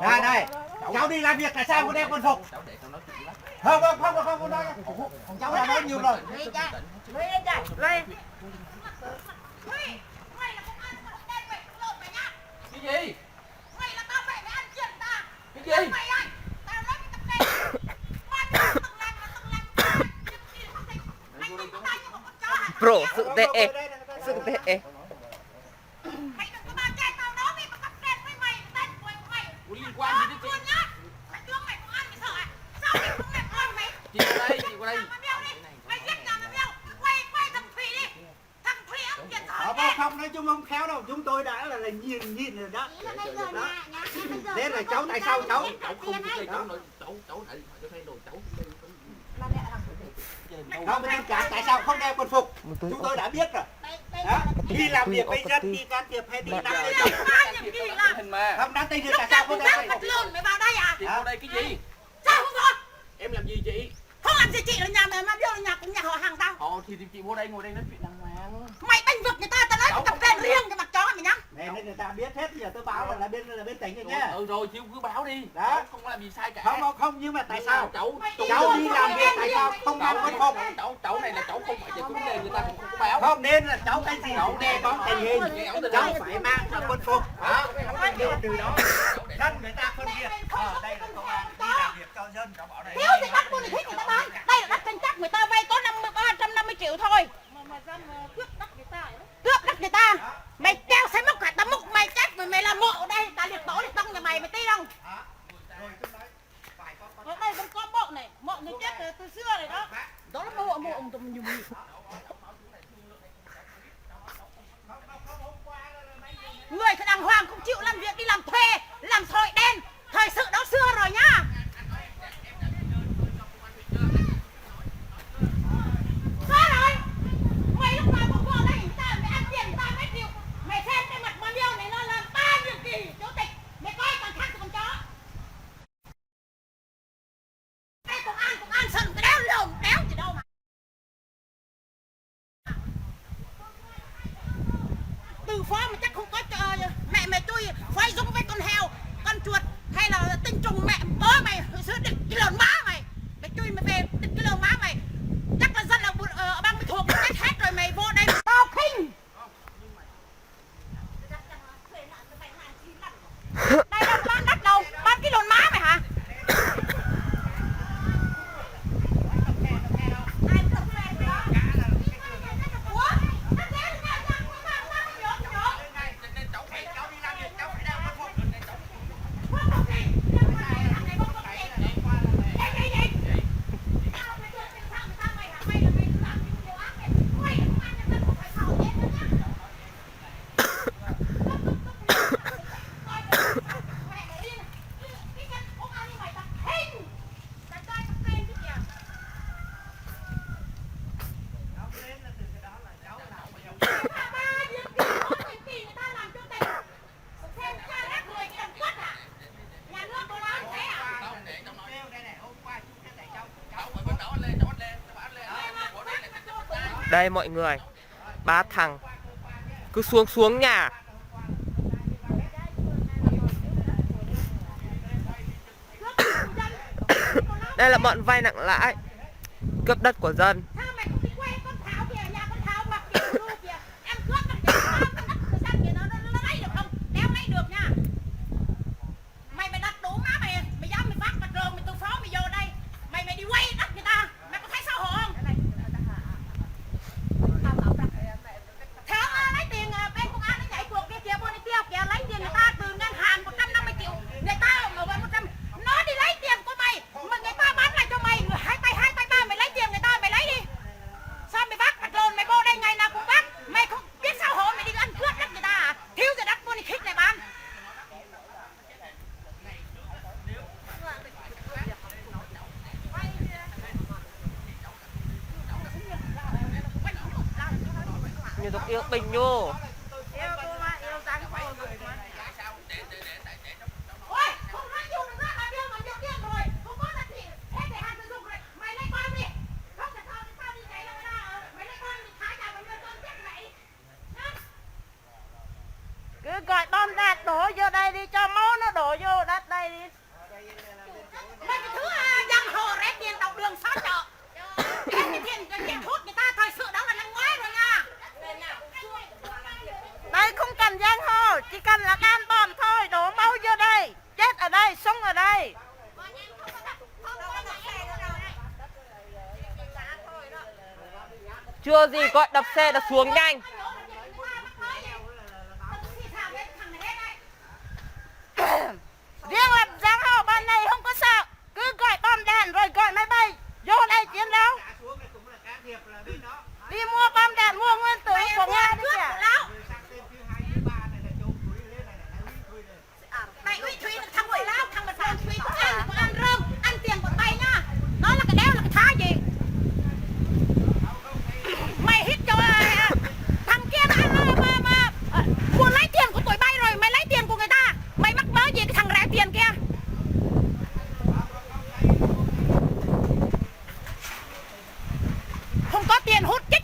Đây đây, cháu đi làm việc tại sao có đeo quân phục? Không nói. Cháu đã nói nhiều rồi. Lên. Cái gì? Mày là tao phải ăn chuyện ta. Cái gì? Mày ơi, tao nói cái tập này. Bro, sự tệ. Mày đừng có bao che tao đó vì mà cặp đen với mày, tên của mày. Ủa liên quan gì đến chị? Luôn nhá. Mày tướng mày không ăn mày sợ à? Sao mày không làm con mày? Chị qua đây. Mày giết nhà mà đeo. Quay thằng Thủy đi. Thằng Thủy ăn tiền Không, nói chung không khéo đâu. Chúng tôi đã là nhìn rồi đó. Thế là cháu tại sao cháu Cháu không cái cháu nói cháu lại cho thay đồ cháu. không tất cả tại sao không đeo quân phục? Chúng tôi đã biết rồi. Đó. Đi làm việc với dân, đi can thiệp hay đi nắm tay Hình mà. không nắm tay được tại sao không đeo quân phục? mày vào đây à? Chị vào đây cái gì? Sao không vào? Em làm gì chị? Không làm gì chị là nhà mày mà biết là nhà cũng nhà họ hàng tao. Thì chị vô đây ngồi đây nói chuyện đàng hoàng. Mày bênh vực người ta nói cái cặp đen riêng cho mặt chó mày nhá. Này nên người ta biết hết, giờ tôi báo là bên tỉnh rồi nhá. Rồi chứ cứ báo đi. Đó. Cháu không có làm gì sai cả. Không nhưng mà tại sao cháu đi làm việc tại sao không đeo quân phục? Cháu này là cháu không phải giải quyết vấn đề người ta không có báo. Không nên là cháu cái gì cháu nghe có tình hình cháu phải mang theo quân phục. Đó, điều từ đó dân người ta phân biệt. Đây là công an đi làm việc cho dân, cháu bảo này. Thiếu thì bắt buôn thì thích người ta bán. Đây là đất tranh chấp người ta vay có 350 triệu thôi. Mà dân cướp đất người ta. Cướp đất người ta. Mày treo xe mốc cả tấm mốc mày chết rồi mày là mộ đây, ta liệt tổ liệt tông nhà mày tin không? Ở đây vẫn có mộ này, mộ người chết từ xưa này đó. Đó là mộ ông tụi mình dùng gì? Người thì đàng hoàng không chịu làm việc đi làm thuê, làm sỏi đen. Thời sự đó xưa rồi nhá. Sao rồi? Mày lúc nào cũng vô đây, tao mày ăn tiền tao mấy triệu. Mày xem cái mặt bao nhiêu này nó làm 3 nhiệm kỳ chủ tịch. Mày coi còn khác con chó. Đây cũng ăn sân cái đéo lồm đéo gì đâu mà. Từ phó mà chắc không có mẹ mày chui phơi dung với con heo, con chuột hay là tinh trùng mẹ bố mày hồi xưa địch cái lợn má mày chui mày về địch cái lợn má mày chắc là dân ở bang mày thuộc chết hết rồi mày vô đây tao khinh. Đây đâu bán đất đâu, bán cái lợn má mày hả? Đây mọi người, 3 thằng cứ xuống nhà. Đây là bọn vay nặng lãi, cướp đất của dân. Như tục yêu bình vô. Cứ gọi bom đạn đổ vô đây đi cho máu nó đổ Chưa gì gọi đập xe đã xuống nhanh. Riêng là giang hồ ban này không có sợ. Cứ gọi bom đạn rồi gọi máy bay. Vô đây chiến đấu. Đi mua bom đạn, mua nguyên tử của Nga đi kìa. Mày uy Thúy thằng quỷ lão, thằng bật phàm Thúy có ăn rơm, ăn tiền của bay nha. Nó là cái đéo là cái thá gì. Mày hít cho thằng kia mà muốn lấy tiền của tụi bay rồi, mày lấy tiền của người ta. Mày mắc mớ gì cái thằng rẻ tiền kia. Không có tiền hút chích